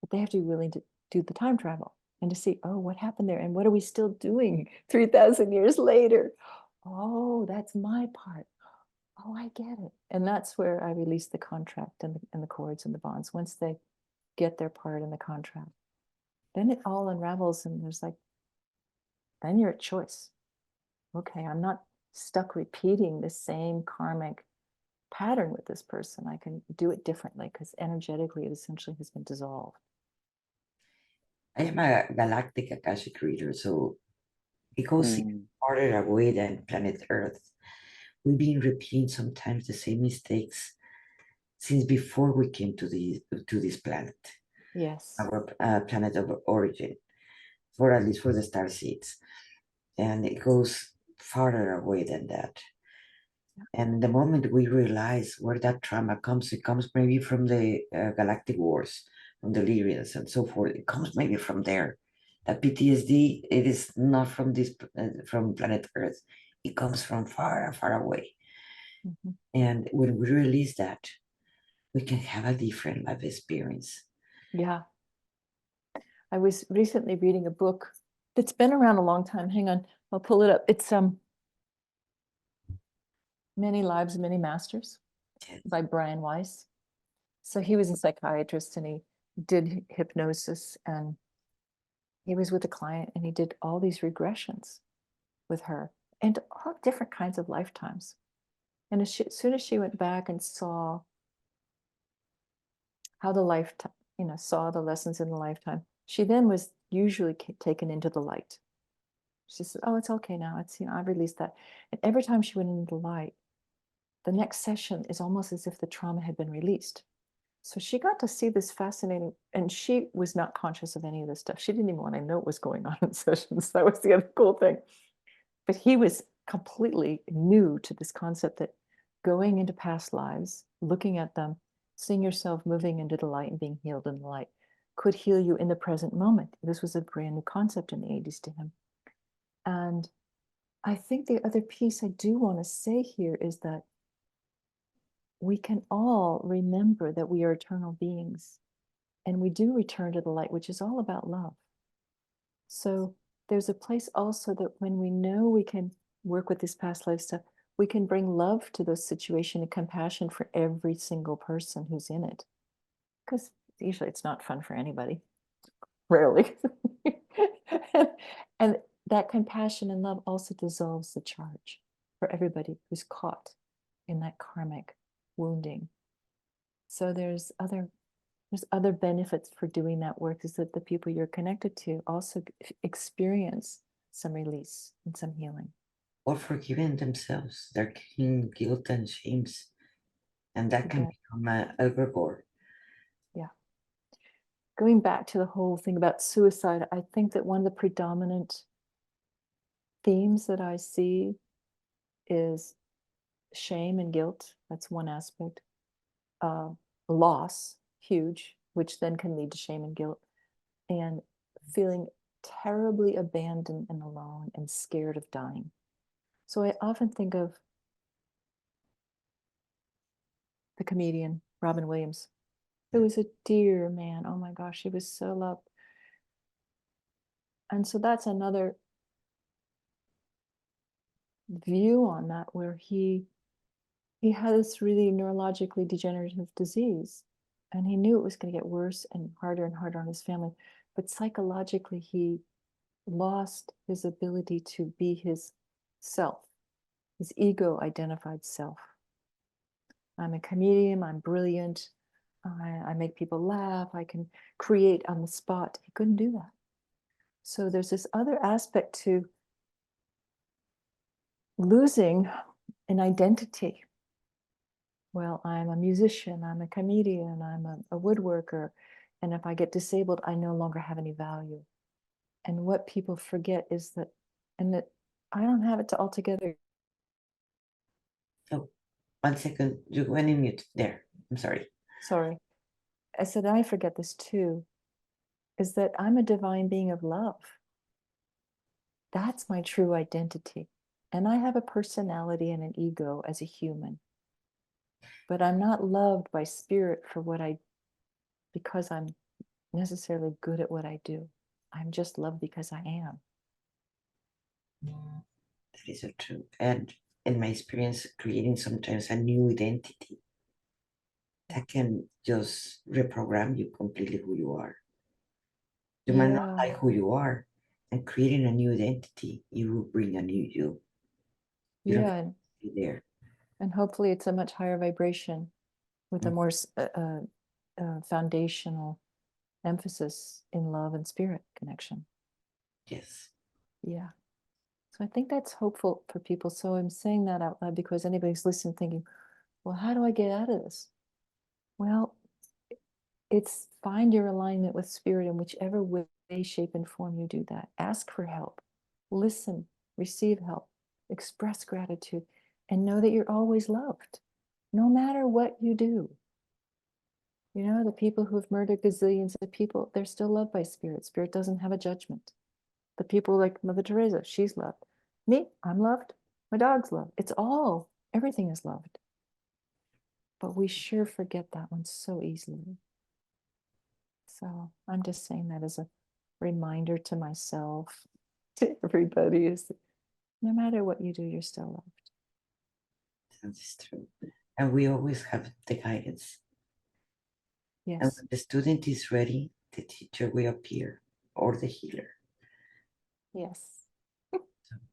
But they have to be willing to do the time travel and to see, oh, what happened there? And what are we still doing 3,000 years later? Oh, that's my part. Oh, I get it. And that's where I release the contract and the cords and the bonds. Once they get their part in the contract, then it all unravels, and there's like, then you're at choice. Okay, I'm not stuck repeating the same karmic pattern with this person. I can do it differently because energetically it essentially has been dissolved. I am a galactic Akashic reader, so it goes even farther away than planet Earth. We've been repeating sometimes the same mistakes since before we came to this planet, Yes. our planet of origin, for at least for the star seeds, and it goes farther away than that. And the moment we realize where that trauma comes, it comes maybe from the galactic wars, from the Lyrians and so forth. It comes maybe from there. That PTSD, it is not from from planet Earth. It comes from far, far away. Mm-hmm. And when we release that, we can have a different life experience. Yeah. I was recently reading a book that's been around a long time. Hang on, I'll pull it up. It's Many Lives, Many Masters Yes. by Brian Weiss. So he was a psychiatrist, and he did hypnosis, and he was with a client and he did all these regressions with her and all different kinds of lifetimes. And as soon as she went back and saw how the lifetime, saw the lessons in the lifetime, she then was usually taken into the light. She said, "Oh, it's okay now. It's, I've released that." And every time she went into the light, the next session is almost as if the trauma had been released. So she got to see this fascinating, and she was not conscious of any of this stuff. She didn't even want to know what was going on in sessions. That was the other cool thing. But he was completely new to this concept that going into past lives, looking at them, seeing yourself moving into the light and being healed in the light could heal you in the present moment. This was a brand new concept in the 80s to him. And I think the other piece I do want to say here is that we can all remember that we are eternal beings, and we do return to the light, which is all about love. So there's a place also that when we know we can work with this past life stuff, we can bring love to those situations and compassion for every single person who's in it. Because usually it's not fun for anybody, rarely. and that compassion and love also dissolves the charge for everybody who's caught in that karmic wounding. So there's other benefits for doing that work, is that the people you're connected to also experience some release and some healing. Or forgiving themselves, their guilt and shames. And that can become a overboard. Yeah. Going back to the whole thing about suicide, I think that one of the predominant themes that I see is shame and guilt. That's one aspect. Loss, huge, which then can lead to shame and guilt. And feeling terribly abandoned and alone and scared of dying. So I often think of the comedian Robin Williams, who was a dear man. Oh my gosh, he was so loved. And so that's another view on that, where he had this really neurologically degenerative disease, and he knew it was going to get worse and harder on his family. But psychologically, he lost his ability to be his self, his ego identified self. I'm a comedian, I'm brilliant, I make people laugh, I can create on the spot. He couldn't do that. So there's this other aspect to losing an identity. Well, I'm a musician, I'm a comedian, I'm a woodworker, and if I get disabled, I no longer have any value. And what people forget is that, and that I don't have it all together. Oh, 1 second, you went in mute there. I'm sorry. Sorry. I said, I forget this too, is that I'm a divine being of love. That's my true identity. And I have a personality and an ego as a human. But I'm not loved by spirit for because I'm necessarily good at what I do. I'm just loved because I am. That is so true. And in my experience, creating sometimes a new identity that can just reprogram you completely who you are. You might not like who you are, and creating a new identity, you will bring a new you. You don't have to be there. And hopefully it's a much higher vibration with a more foundational emphasis in love and spirit connection. Yes. Yeah. So I think that's hopeful for people. So I'm saying that out loud because anybody's listening thinking, well, how do I get out of this? Well, it's find your alignment with spirit in whichever way, shape, and form you do that. Ask for help, listen, receive help, express gratitude, and know that you're always loved, no matter what you do. You know, the people who have murdered gazillions of people, they're still loved by spirit. Spirit doesn't have a judgment. The people like Mother Teresa, she's loved. Me, I'm loved. My dog's loved. It's all, everything is loved. But we sure forget that one so easily. So I'm just saying that as a reminder to myself, to everybody, is that no matter what you do, you're still loved. That's true. And we always have the guidance. And Yes. when the student is ready, the teacher will appear or the healer. Yes.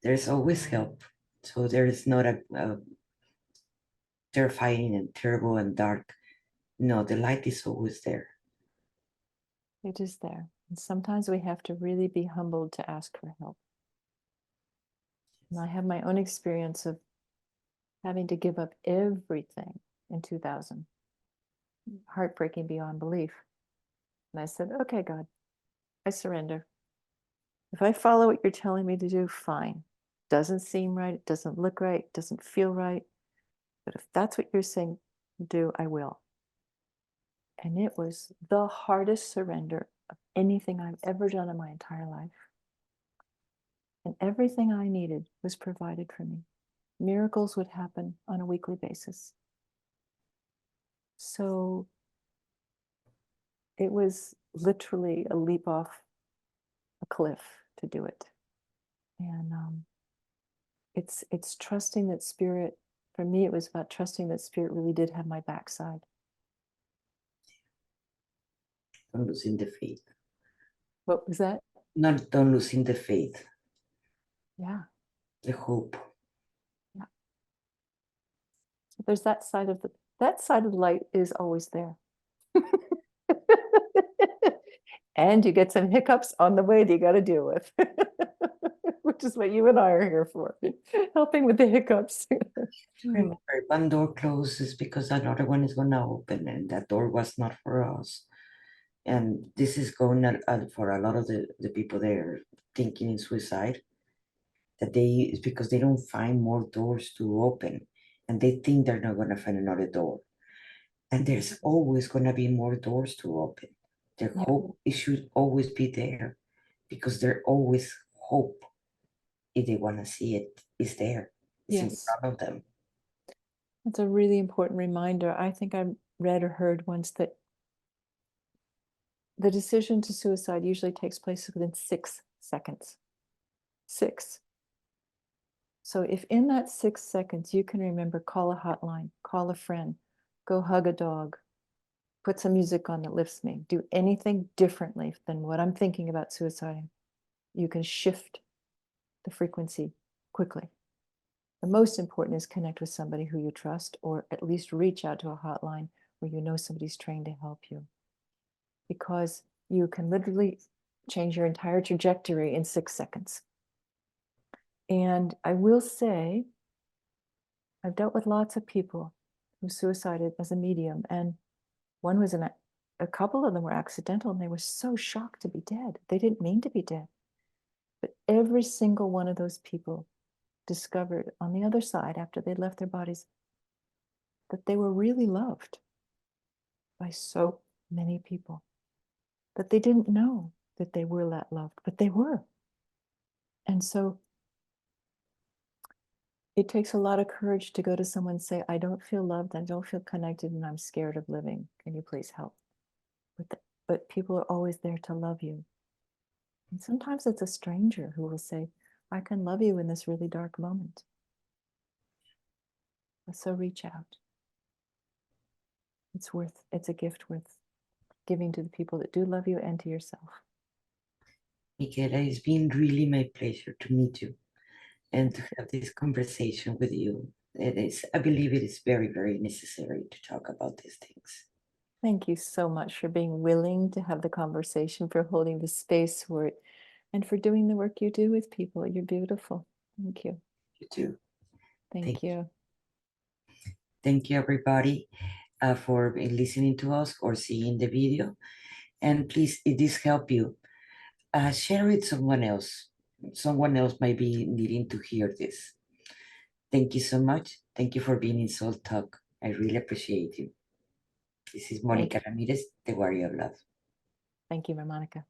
There's always help. So there is not a terrifying and terrible and dark. No, the light is always there. It is there. And sometimes we have to really be humbled to ask for help. And I have my own experience of having to give up everything in 2000. Heartbreaking beyond belief. And I said, okay, God, I surrender. If I follow what you're telling me to do, fine. Doesn't seem right, it doesn't look right, doesn't feel right. But if that's what you're saying do, I will. And it was the hardest surrender of anything I've ever done in my entire life. And everything I needed was provided for me. Miracles would happen on a weekly basis. So it was literally a leap off a cliff to do it. And it's trusting that spirit, for me, it was about trusting that spirit really did have my backside. Don't losing the faith. What was that? Not don't losing the faith. Yeah. The hope. Yeah. So there's that side of the light is always there. And you get some hiccups on the way that you got to deal with, which is what you and I are here for, helping with the hiccups. Remember, one door closes because another one is going to open, and that door was not for us. And this is going for a lot of the people there thinking in suicide, that it's because they don't find more doors to open, and they think they're not going to find another door. And there's always going to be more doors to open. Their hope, it should always be there, because there's always hope. If they want to see it, is there. It's in Yes. front of them. That's a really important reminder. I think I read or heard once that the decision to suicide usually takes place within 6 seconds. 6. So if in that 6 seconds you can remember, call a hotline, call a friend, go hug a dog, put some music on that lifts me, do anything differently than what I'm thinking about suiciding, you can shift the frequency quickly. The most important is connect with somebody who you trust, or at least reach out to a hotline where you know somebody's trained to help you. Because you can literally change your entire trajectory in 6 seconds. And I will say, I've dealt with lots of people who suicided as a medium, and one was a couple of them were accidental, and they were so shocked to be dead. They didn't mean to be dead. But every single one of those people discovered on the other side, after they'd left their bodies, that they were really loved by so many people, that they didn't know that they were that loved, but they were. And so it takes a lot of courage to go to someone and say, I don't feel loved, I don't feel connected, and I'm scared of living. Can you please help? But people are always there to love you. And sometimes it's a stranger who will say, I can love you in this really dark moment. So reach out. It's a gift worth giving to the people that do love you and to yourself. Michaella, it's been really my pleasure to meet you and to have this conversation with you. I believe it is very, very necessary to talk about these things. Thank you so much for being willing to have the conversation, for holding the space for it, and for doing the work you do with people. You're beautiful. Thank you. You too. Thank you. Thank you, everybody, for listening to us or seeing the video. And please, if this helped you, share it with someone else. Someone else might be needing to hear this. Thank you so much. Thank you for being in Soul Talk. I really appreciate you. This is Monica Ramirez, the Warrior of Love. Thank you, Monica.